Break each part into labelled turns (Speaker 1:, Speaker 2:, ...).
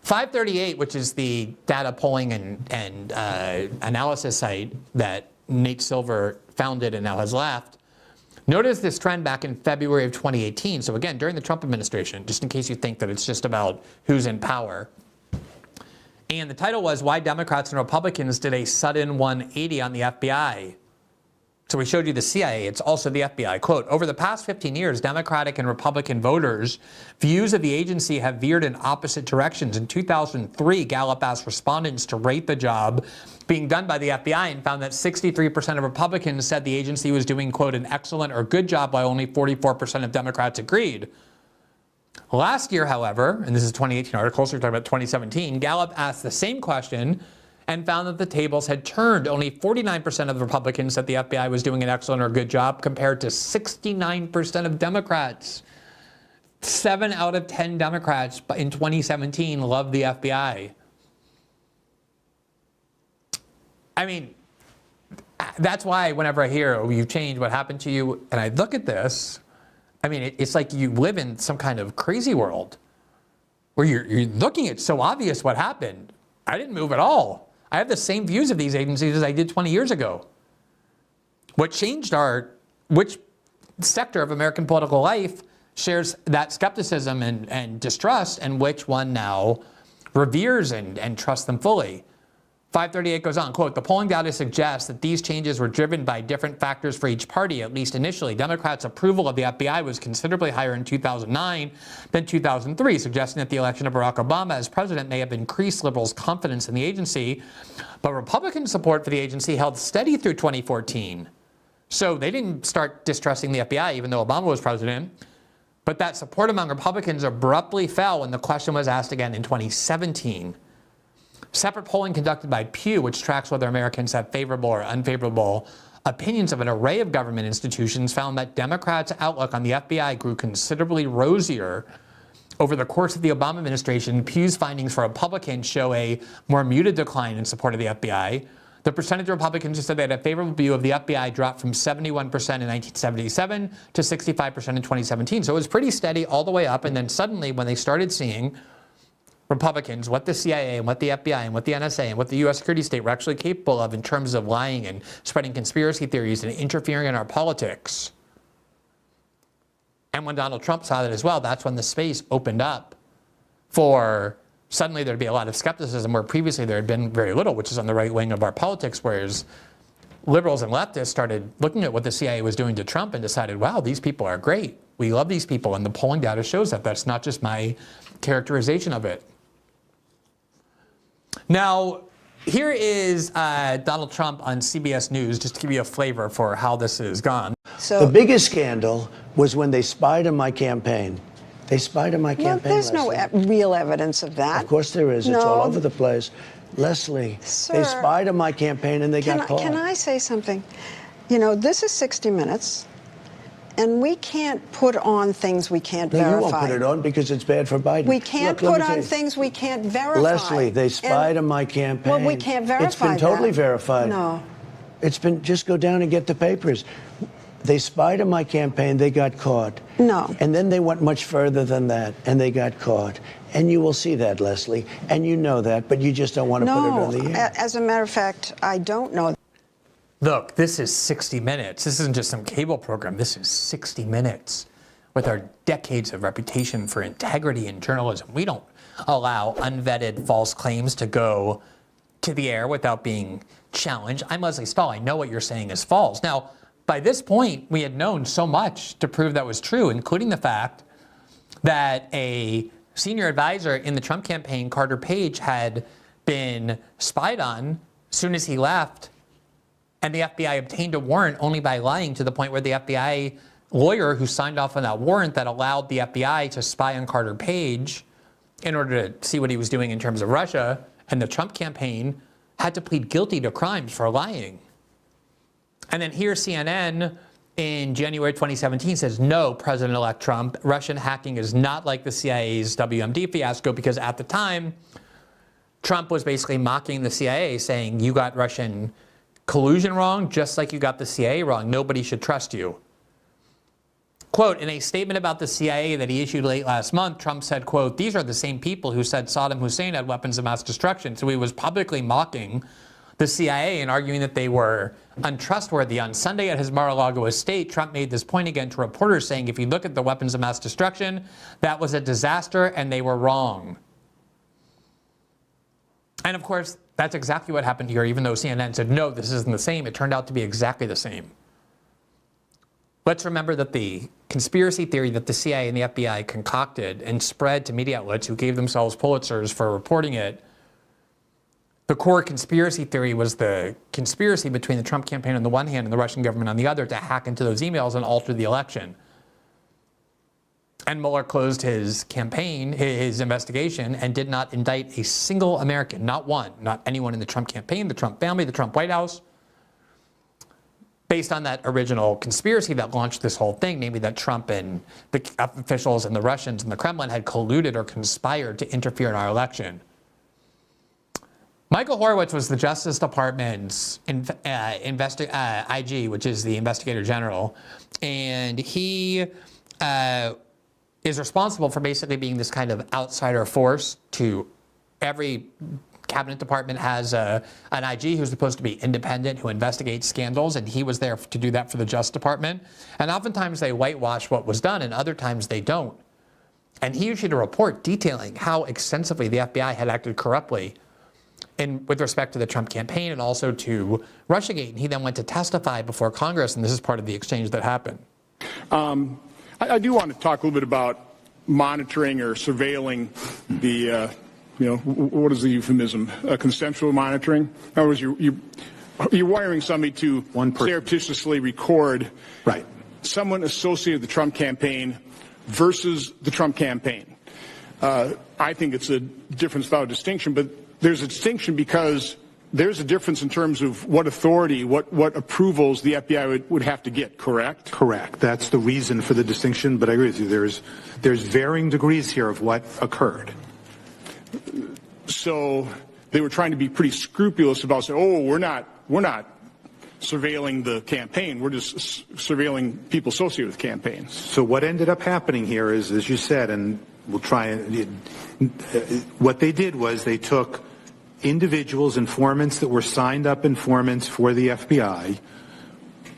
Speaker 1: 538, which is the data polling and analysis site that Nate Silver founded and now has left, noticed this trend back in February of 2018. So again, during the Trump administration, just in case you think that it's just about who's in power. And the title was, Why Democrats and Republicans Did a Sudden 180 on the FBI. So we showed you the CIA, it's also the FBI. Quote, over the past 15 years, Democratic and Republican voters' views of the agency have veered in opposite directions. In 2003, Gallup asked respondents to rate the job being done by the FBI and found that 63% of Republicans said the agency was doing, quote, an excellent or good job, while only 44% of Democrats agreed. Last year, however, and this is a 2018 article, so we're talking about 2017, Gallup asked the same question and found that the tables had turned. Only 49% of the Republicans said the FBI was doing an excellent or good job, compared to 69% of Democrats. 7 out of 10 Democrats in 2017 loved the FBI. I mean, that's why whenever I hear, oh, you've changed, what happened to you? And I look at this, I mean, it's like you live in some kind of crazy world where you're looking at so obvious what happened. I didn't move at all. I have the same views of these agencies as I did 20 years ago. What changed which sector of American political life shares that skepticism and distrust, and which one now reveres and trusts them fully. 538 goes on, quote, the polling data suggests that these changes were driven by different factors for each party, at least initially. Democrats' approval of the FBI was considerably higher in 2009 than 2003, suggesting that the election of Barack Obama as president may have increased liberals' confidence in the agency. But Republican support for the agency held steady through 2014. So they didn't start distrusting the FBI even though Obama was president. But that support among Republicans abruptly fell when the question was asked again in 2017. Separate polling conducted by Pew, which tracks whether Americans have favorable or unfavorable opinions of an array of government institutions, found that Democrats' outlook on the FBI grew considerably rosier over the course of the Obama administration. Pew's findings for Republicans show a more muted decline in support of the FBI. The percentage of Republicans who said they had a favorable view of the FBI dropped from 71% in 1977 to 65% in 2017. So it was pretty steady all the way up, and then suddenly when they started seeing Republicans, what the CIA and what the FBI and what the NSA and what the U.S. security state were actually capable of in terms of lying and spreading conspiracy theories and interfering in our politics. And when Donald Trump saw that as well, that's when the space opened up for suddenly there'd be a lot of skepticism where previously there had been very little, which is on the right wing of our politics, whereas liberals and leftists started looking at what the CIA was doing to Trump and decided, wow, these people are great. We love these people. And the polling data shows that. That's not just my characterization of it. Now, here is Donald Trump on CBS News, just to give you a flavor for how this has gone.
Speaker 2: So the biggest scandal was when they spied on my campaign. They spied on my campaign.
Speaker 3: There's no real evidence of that.
Speaker 2: Of course there is. It's all over the place. Leslie,
Speaker 3: Sir,
Speaker 2: they spied on my campaign and they got caught.
Speaker 3: Can I say something? You know, this is 60 Minutes. And we can't put on things we can't verify.
Speaker 2: You won't put it on because it's bad for Biden.
Speaker 3: We can't put on things we can't verify.
Speaker 2: Leslie, they spied on my campaign.
Speaker 3: Well, we can't verify
Speaker 2: It's been totally
Speaker 3: that.
Speaker 2: verified.
Speaker 3: No.
Speaker 2: It's been, just go down and get the papers. They spied on my campaign, they got caught.
Speaker 3: No.
Speaker 2: And then they went much further than that, and they got caught. And you will see that, Leslie. And you know that, but you just don't want to put it on the air.
Speaker 3: As a matter of fact, I don't know.
Speaker 1: Look, this is 60 Minutes. This isn't just some cable program. This is 60 Minutes with our decades of reputation for integrity in journalism. We don't allow unvetted false claims to go to the air without being challenged. I'm Leslie Stahl. I know what you're saying is false. Now, by this point, we had known so much to prove that was true, including the fact that a senior advisor in the Trump campaign, Carter Page, had been spied on as soon as he left. And the FBI obtained a warrant only by lying, to the point where the FBI lawyer who signed off on that warrant that allowed the FBI to spy on Carter Page in order to see what he was doing in terms of Russia and the Trump campaign had to plead guilty to crimes for lying. And then here CNN in January 2017 says, no, President-elect Trump, Russian hacking is not like the CIA's WMD fiasco, because at the time, Trump was basically mocking the CIA, saying you got Russian collusion wrong, just like you got the CIA wrong. Nobody should trust you. quote, in a statement about the CIA that he issued late last month, Trump said, quote, these are the same people who said Saddam Hussein had weapons of mass destruction. So he was publicly mocking the CIA and arguing that they were untrustworthy. On Sunday at his Mar-a-Lago estate, Trump made this point again to reporters, saying, if you look at the weapons of mass destruction, that was a disaster and they were wrong. And of course, that's exactly what happened here, even though CNN said, no, this isn't the same. It turned out to be exactly the same. Let's remember that the conspiracy theory that the CIA and the FBI concocted and spread to media outlets who gave themselves Pulitzers for reporting it, the core conspiracy theory was the conspiracy between the Trump campaign on the one hand and the Russian government on the other to hack into those emails and alter the election. And Mueller closed his campaign, his investigation, and did not indict a single American, not one, not anyone in the Trump campaign, the Trump family, the Trump White House, based on that original conspiracy that launched this whole thing, namely that Trump and the officials and the Russians and the Kremlin had colluded or conspired to interfere in our election. Michael Horowitz was the Justice Department's IG, which is the Investigator General, and he is responsible for basically being this kind of outsider force to every cabinet department has an IG who's supposed to be independent, who investigates scandals, and he was there to do that for the Justice Department. And oftentimes they whitewash what was done, and other times they don't. And he issued a report detailing how extensively the FBI had acted corruptly with respect to the Trump campaign and also to Russiagate. And he then went to testify before Congress, and this is part of the exchange that happened.
Speaker 4: I do want to talk a little bit about monitoring or surveilling the, what is the euphemism? Consensual monitoring? In other words, you're wiring somebody to surreptitiously record someone associated with the Trump campaign versus the Trump campaign. I think it's a difference without a distinction, but there's a distinction because there's a difference in terms of what authority, what approvals the FBI would have to get, correct?
Speaker 5: Correct. That's the reason for the distinction, but I agree with you. There's varying degrees here of what occurred.
Speaker 4: So they were trying to be pretty scrupulous about saying, oh, we're not surveilling the campaign. We're just surveilling people associated with campaigns.
Speaker 5: So what ended up happening here is, as you said, and we'll try and what they did was they took individuals, informants that were signed up informants for the FBI,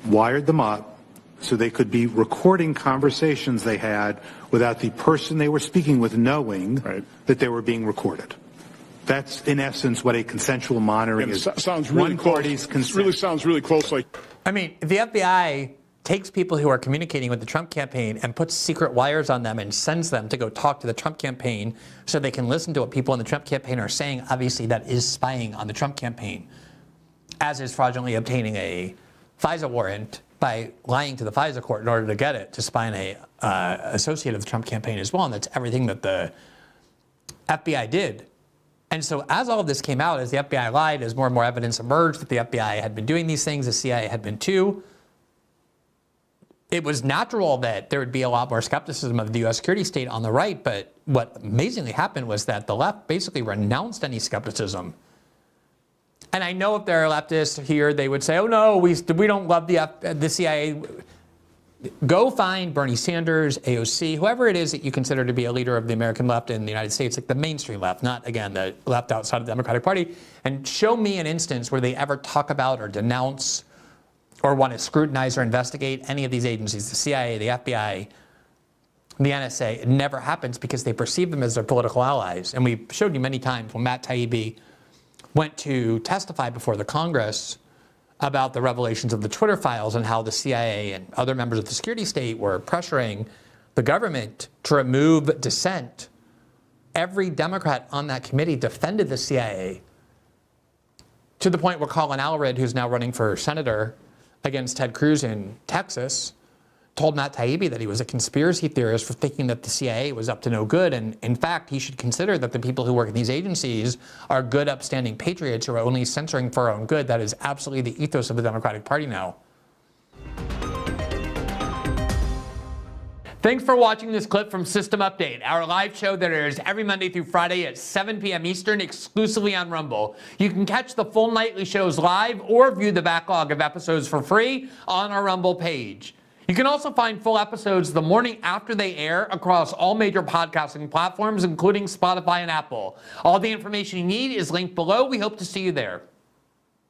Speaker 5: wired them up so they could be recording conversations they had without the person they were speaking with knowing that they were being recorded. That's, in essence, what a consensual monitoring is.
Speaker 4: Sounds really close. It really sounds really close.
Speaker 1: I mean, the FBI takes people who are communicating with the Trump campaign and puts secret wires on them and sends them to go talk to the Trump campaign so they can listen to what people in the Trump campaign are saying. Obviously, that is spying on the Trump campaign, as is fraudulently obtaining a FISA warrant by lying to the FISA court in order to get it, to spy on a associate of the Trump campaign as well. And that's everything that the FBI did. And so as all of this came out, as the FBI lied, as more and more evidence emerged that the FBI had been doing these things, the CIA had been too, it was natural that there would be a lot more skepticism of the U.S. security state on the right. But what amazingly happened was that the left basically renounced any skepticism. And I know if there are leftists here, they would say, oh, no, we don't love the CIA. Go find Bernie Sanders, AOC, whoever it is that you consider to be a leader of the American left in the United States, like the mainstream left, not, again, the left outside of the Democratic Party, and show me an instance where they ever talk about or denounce or want to scrutinize or investigate any of these agencies, the CIA, the FBI, the NSA. It never happens because they perceive them as their political allies. And we showed you many times when Matt Taibbi went to testify before the Congress about the revelations of the Twitter files and how the CIA and other members of the security state were pressuring the government to remove dissent. Every Democrat on that committee defended the CIA to the point where Colin Allred, who's now running for senator against Ted Cruz in Texas, told Matt Taibbi that he was a conspiracy theorist for thinking that the CIA was up to no good. And in fact, he should consider that the people who work in these agencies are good, upstanding patriots who are only censoring for our own good. That is absolutely the ethos of the Democratic Party now. Thanks for watching this clip from System Update, our live show that airs every Monday through Friday at 7 p.m. Eastern, exclusively on Rumble. You can catch the full nightly shows live or view the backlog of episodes for free on our Rumble page. You can also find full episodes the morning after they air across all major podcasting platforms, including Spotify and Apple. All the information you need is linked below. We hope to see you there.